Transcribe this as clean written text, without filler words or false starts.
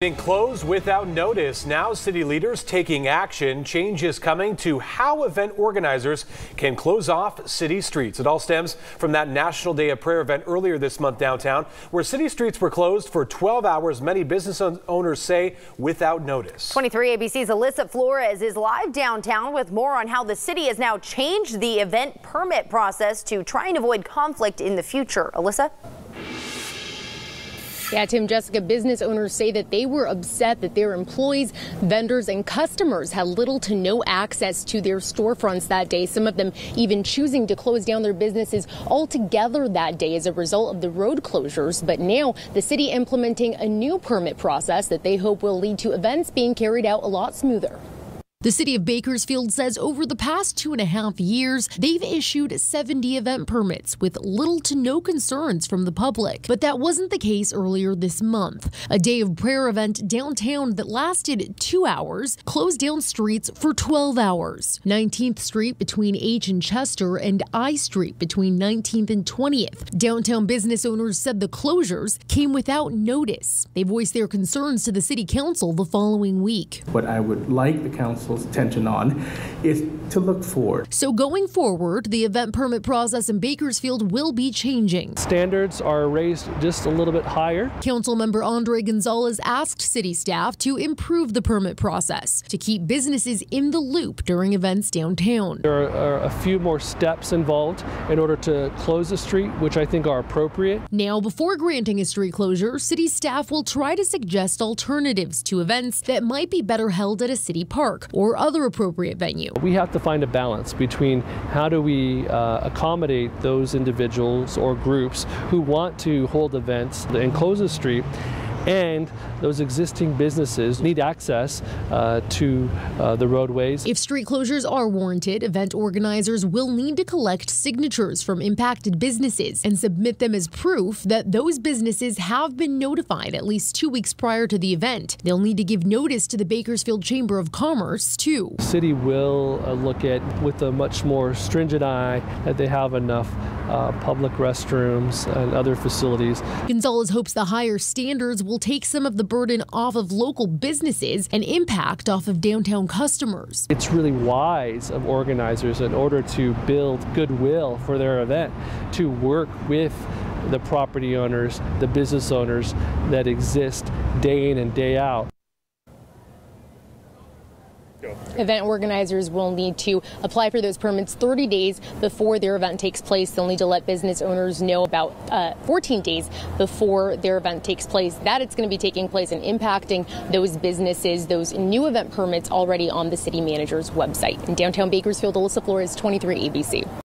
Closed without notice. Now city leaders taking action. Change is coming to how event organizers can close off city streets. It all stems from that National Day of Prayer event earlier this month downtown, where city streets were closed for 12 hours. Many business owners say without notice. 23 ABC's Alyssa Flores is live downtown with more on how the city has now changed the event permit process to try and avoid conflict in the future. Alyssa? Yeah, Tim, Jessica, business owners say that they were upset that their employees, vendors and customers had little to no access to their storefronts that day. Some of them even choosing to close down their businesses altogether that day as a result of the road closures. But now the city implementing a new permit process that they hope will lead to events being carried out a lot smoother. The city of Bakersfield says over the past 2.5 years, they've issued 70 event permits with little to no concerns from the public. But that wasn't the case earlier this month. A day of prayer event downtown that lasted 2 hours closed down streets for 12 hours. 19th Street between H and Chester and I Street between 19th and 20th. Downtown business owners said the closures came without notice. They voiced their concerns to the city council the following week. What I would like the council's attention on is to look forward. So going forward, the event permit process in Bakersfield will be changing. Standards are raised just a little bit higher. Councilmember Andre Gonzalez asked city staff to improve the permit process to keep businesses in the loop during events downtown. There are a few more steps involved in order to close the street, which I think are appropriate. Now, before granting a street closure, city staff will try to suggest alternatives to events that might be better held at a city park or other appropriate venue. We have to find a balance between how do we accommodate those individuals or groups who want to hold events and close the street, and those existing businesses need access to the roadways. If street closures are warranted, event organizers will need to collect signatures from impacted businesses and submit them as proof that those businesses have been notified at least 2 weeks prior to the event. They'll need to give notice to the Bakersfield Chamber of Commerce, too. The city will look at, with a much more stringent eye, that they have enough public restrooms and other facilities. Gonzalez hopes the higher standards will take some of the burden off of local businesses and impact off of downtown customers. It's really wise of organizers, in order to build goodwill for their event, to work with the property owners, the business owners that exist day in and day out. Event organizers will need to apply for those permits 30 days before their event takes place. They'll need to let business owners know about 14 days before their event takes place that it's going to be taking place and impacting those businesses. Those new event permits already on the city manager's website. In downtown Bakersfield, Alyssa Flores, 23 ABC.